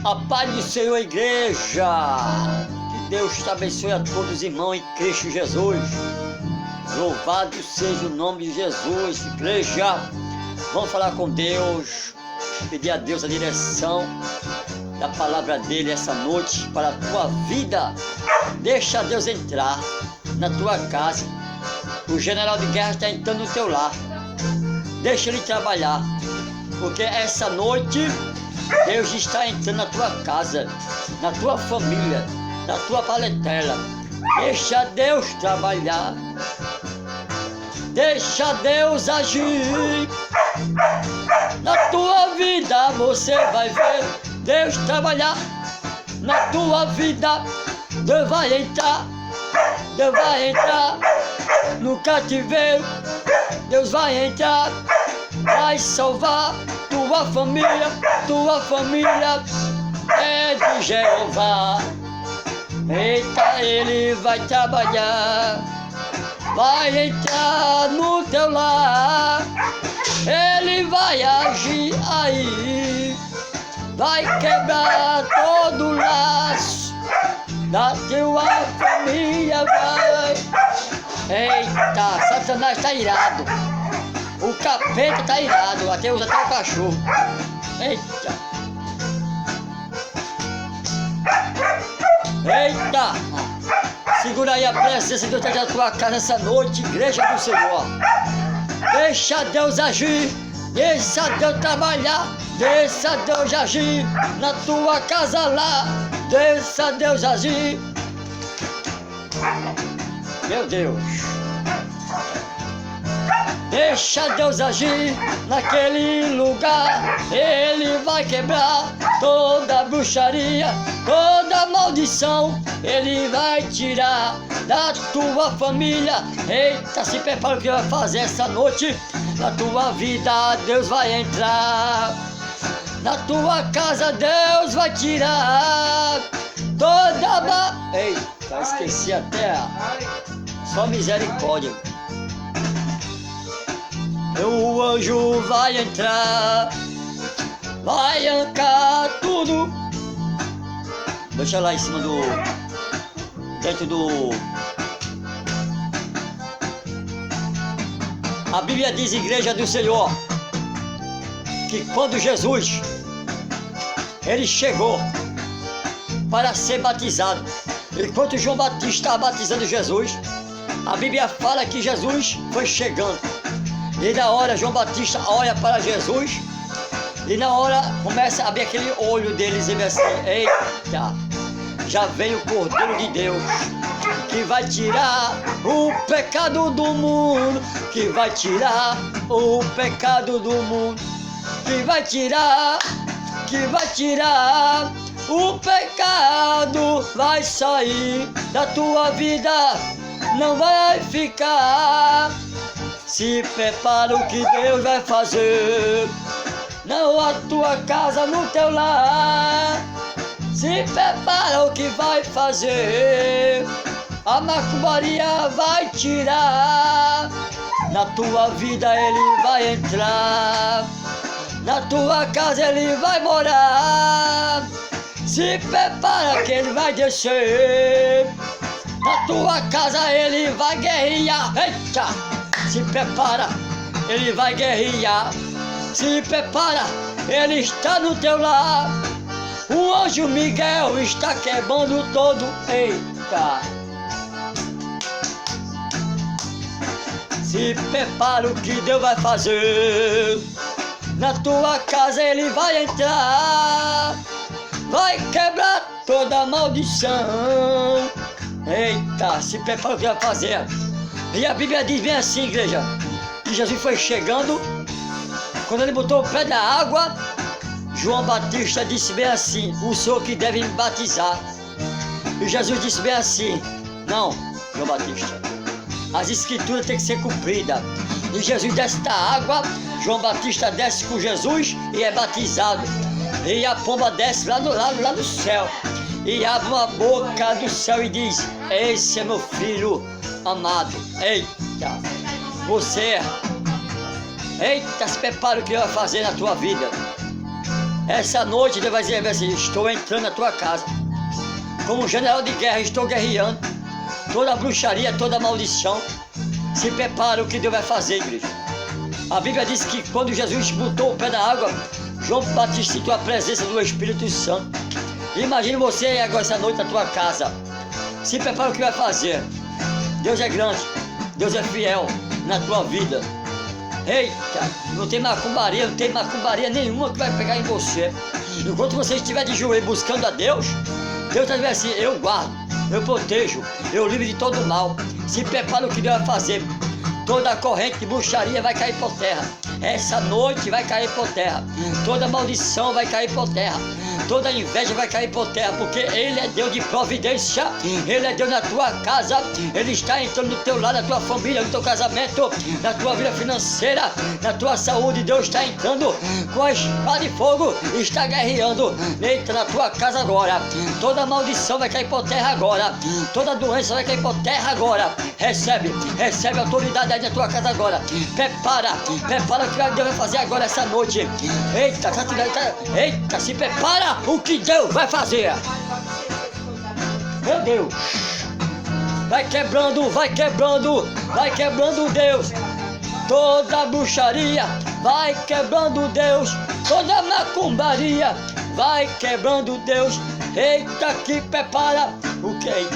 A paz do Senhor, igreja. Que Deus te abençoe a todos os irmãos em Cristo Jesus. Louvado seja o nome de Jesus, igreja. Vamos falar com Deus, pedir a Deus a direção da palavra dele essa noite para a tua vida. Deixa Deus entrar na tua casa. O general de guerra está entrando no teu lar. Deixa ele trabalhar, porque essa noite Deus está entrando na tua casa, na tua família, na tua parentela. Deixa Deus trabalhar. Deixa Deus agir. Na tua vida você vai ver Deus trabalhar. Na tua vida Deus vai entrar. Deus vai entrar no cativeiro. Deus vai entrar, vai salvar tua família é de Jeová. Eita, ele vai trabalhar, vai entrar no teu lar, ele vai agir aí, vai quebrar todo o laço da tua família, vai. Eita, Satanás está irado, o capeta está irado, até usa até o cachorro. Eita! Eita! Segura aí a presença de Deus na tua casa essa noite, igreja do Senhor. Deixa Deus agir, deixa Deus trabalhar, deixa Deus agir na tua casa lá, deixa Deus agir. Meu Deus! Deixa Deus agir naquele lugar, ele vai quebrar toda bruxaria, toda maldição, ele vai tirar da tua família. Eita, se prepara o que vai fazer essa noite, na tua vida Deus vai entrar, na tua casa Deus vai tirar toda Eita, esqueci até, só misericórdia. O anjo vai entrar, vai arrancar tudo. Deixa lá em cima dentro do... A Bíblia diz, igreja do Senhor, que quando Jesus, ele chegou para ser batizado, enquanto João Batista estava batizando Jesus, a Bíblia fala que Jesus foi chegando. E na hora João Batista olha para Jesus, e na hora começa a abrir aquele olho deles e diz assim: eita, já vem o Cordeiro de Deus, que vai tirar o pecado do mundo, que vai tirar o pecado do mundo, que vai tirar o pecado, vai sair da tua vida, não vai ficar. Se prepara o que Deus vai fazer, não a tua casa, no teu lar. Se prepara o que vai fazer, a macumbaria vai tirar, na tua vida ele vai entrar, na tua casa ele vai morar. Se prepara que ele vai descer, na tua casa ele vai guerrear. Eita! Se prepara, ele vai guerrear. Se prepara, ele está no teu lar. O anjo Miguel está quebrando todo. Eita! Se prepara o que Deus vai fazer, na tua casa ele vai entrar, vai quebrar toda maldição. Eita, se prepara o que vai fazer. E a Bíblia diz bem assim, igreja, que Jesus foi chegando, quando ele botou o pé da água, João Batista disse bem assim: o Senhor que deve me batizar. E Jesus disse bem assim: não, João Batista, as escrituras têm que ser cumpridas. E Jesus desce da água, João Batista desce com Jesus e é batizado. E a pomba desce lá no céu e abre uma boca do céu e diz: esse é meu filho amado, eita, você, eita, se prepara o que vai fazer na tua vida. Essa noite Deus vai dizer assim, estou entrando na tua casa. Como um general de guerra, estou guerreando. Toda bruxaria, toda maldição. Se prepara o que Deus vai fazer, igreja. A Bíblia diz que quando Jesus botou o pé na água, João Batista sentiu a presença do Espírito Santo. Imagine você agora essa noite na tua casa. Se prepara o que vai fazer. Deus é grande, Deus é fiel na tua vida. Eita, não tem macumbaria nenhuma que vai pegar em você. Enquanto você estiver de joelho buscando a Deus, Deus vai dizer assim, eu guardo, eu protejo, eu livro de todo mal. Se prepara o que Deus vai fazer. Toda a corrente de bruxaria vai cair por terra. Essa noite vai cair por terra. Toda maldição vai cair por terra. Toda inveja vai cair por terra. Porque Ele é Deus de providência. Ele é Deus na tua casa. Ele está entrando no teu lado, na tua família, no teu casamento, na tua vida financeira, na tua saúde. Deus está entrando com a espada de fogo. Está guerreando. Entra na tua casa agora. Toda maldição vai cair por terra agora. Toda doença vai cair por terra agora. Recebe autoridade aí na tua casa agora. Prepara o que Deus vai fazer agora essa noite. Eita, se prepara o que Deus vai fazer. Meu Deus. Vai quebrando Deus. Toda bruxaria, vai quebrando Deus. Toda macumbaria, vai quebrando Deus. Eita, que prepara o que?